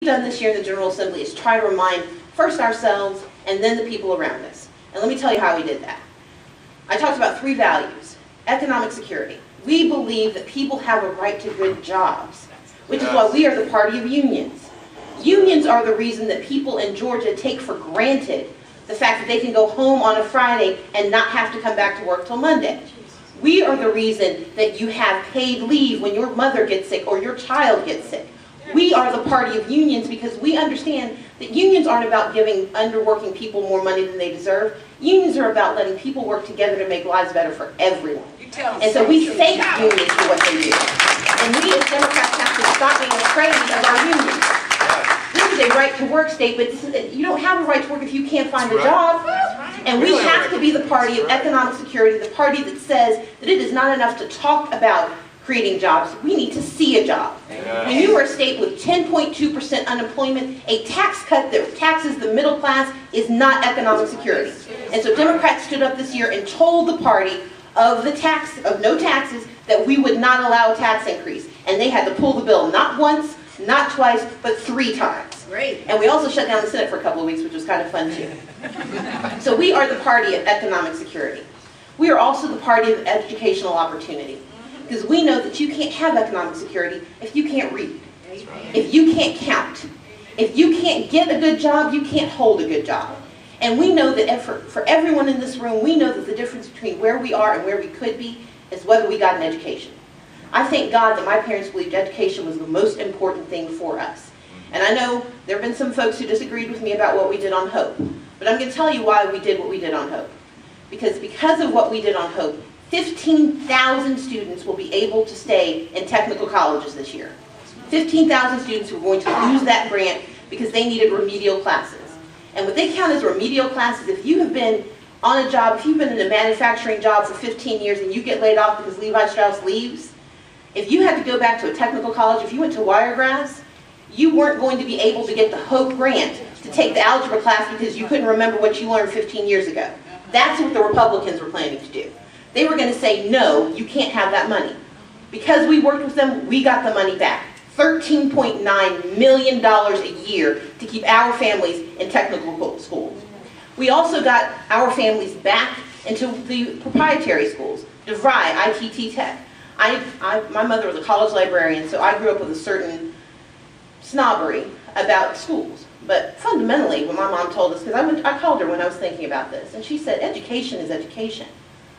done this year in the General Assembly is try to remind first ourselves and then the people around us. And let me tell you how we did that. I talked about 3 values. Economic security. We believe that people have a right to good jobs, which is why we are the party of unions. Unions are the reason that people in Georgia take for granted the fact that they can go home on a Friday and not have to come back to work till Monday. We are the reason that you have paid leave when your mother gets sick or your child gets sick. We are the party of unions because we understand that unions aren't about giving underworking people more money than they deserve. Unions are about letting people work together to make lives better for everyone. And so we thank unions for what they do. And we as Democrats have to stop being afraid of our unions. This is a right to work state, but you don't have a right to work if you can't find a job. And we have to be the party of economic security, the party that says that it is not enough to talk about creating jobs. We need to see a job. When you are a state with 10.2% unemployment, a tax cut that taxes the middle class is not economic security. And so Democrats stood up this year and told the party of no taxes that we would not allow a tax increase. And they had to pull the bill not once, not twice, but 3 times. Great. And we also shut down the Senate for a couple of weeks, which was kind of fun too. So we are the party of economic security. We are also the party of educational opportunity. Because we know that you can't have economic security if you can't read, if you can't count. If you can't get a good job, you can't hold a good job. And we know that for everyone in this room, we know that the difference between where we are and where we could be is whether we got an education. I thank God that my parents believed education was the most important thing for us. And I know there have been some folks who disagreed with me about what we did on Hope. But I'm going to tell you why we did what we did on Hope. Because of what we did on Hope, 15,000 students will be able to stay in technical colleges this year. 15,000 students who are going to lose that grant because they needed remedial classes. And what they count as remedial classes, if you have been on a job, if you've been in a manufacturing job for 15 years and you get laid off because Levi Strauss leaves, if you had to go back to a technical college, if you went to Wiregrass, you weren't going to be able to get the Hope grant to take the algebra class because you couldn't remember what you learned 15 years ago. That's what the Republicans were planning to do. They were going to say, no, you can't have that money. Because we worked with them, we got the money back. $13.9 million a year to keep our families in technical schools. We also got our families back into the proprietary schools, DeVry, ITT Tech. My mother was a college librarian, so I grew up with a certain snobbery about schools. But fundamentally, what my mom told us, because I called her when I was thinking about this, and she said, education is education.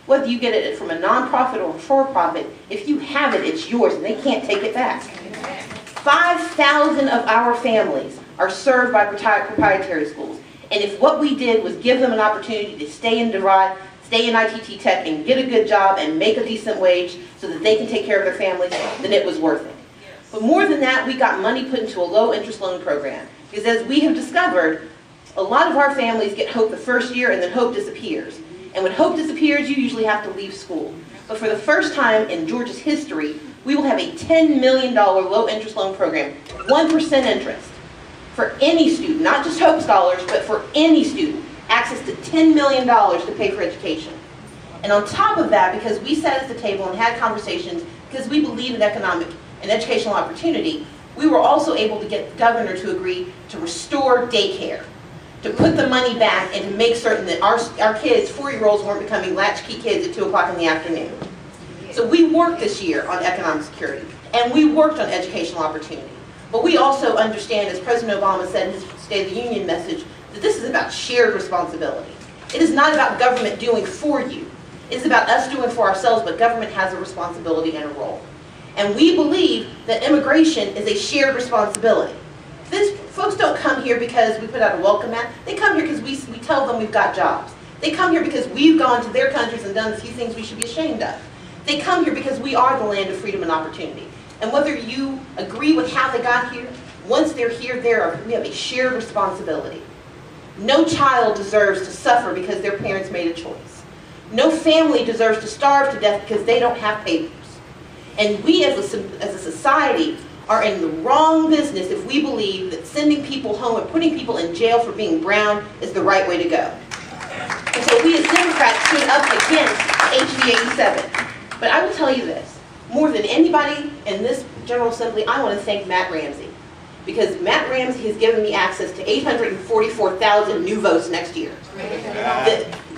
Whether you get it from a nonprofit or a for-profit, if you have it, it's yours, and they can't take it back. 5,000 of our families are served by proprietary schools. And if what we did was give them an opportunity to stay in DeVry, stay in ITT Tech, and get a good job and make a decent wage so that they can take care of their families, then it was worth it. But more than that, we got money put into a low-interest loan program. Because as we have discovered, a lot of our families get Hope the first year and then Hope disappears. And when Hope disappears, you usually have to leave school. But for the first time in Georgia's history, we will have a $10 million low-interest loan program, 1% interest, for any student, not just Hope Scholars, but for any student, access to $10 million to pay for education. And on top of that, because we sat at the table and had conversations, because we believe in economic and educational opportunity, we were also able to get the governor to agree to restore daycare, to put the money back and to make certain that our kids, 4-year-olds, weren't becoming latchkey kids at 2 o'clock in the afternoon. So we worked this year on economic security, and we worked on educational opportunity. But we also understand, as President Obama said in his State of the Union message, that this is about shared responsibility. It is not about government doing for you. It is about us doing for ourselves, but government has a responsibility and a role. And we believe that immigration is a shared responsibility. Folks don't come here because we put out a welcome mat. They come here because we tell them we've got jobs. They come here because we've gone to their countries and done a few things we should be ashamed of. They come here because we are the land of freedom and opportunity. And whether you agree with how they got here, once they're here, we have a shared responsibility. No child deserves to suffer because their parents made a choice. No family deserves to starve to death because they don't have papers. And we as a society are in the wrong business if we believe that sending people home and putting people in jail for being brown is the right way to go. And so we as Democrats stood up against HB 87. But I will tell you this, more than anybody in this General Assembly, I want to thank Matt Ramsey. because Matt Ramsey has given me access to 844,000 new votes next year.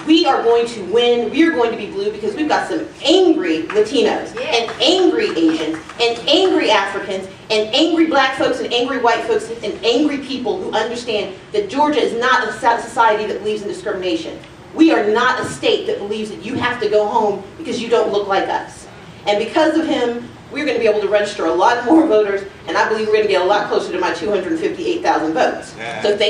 We are going to win, we are going to be blue because we've got some angry Latinos, and angry Asians, and angry Africans, and angry black folks, and angry white folks, and angry people who understand that Georgia is not a society that believes in discrimination. We are not a state that believes that you have to go home because you don't look like us. And because of him, we're going to be able to register a lot more voters, and I believe we're going to get a lot closer to my 258,000 votes. So thank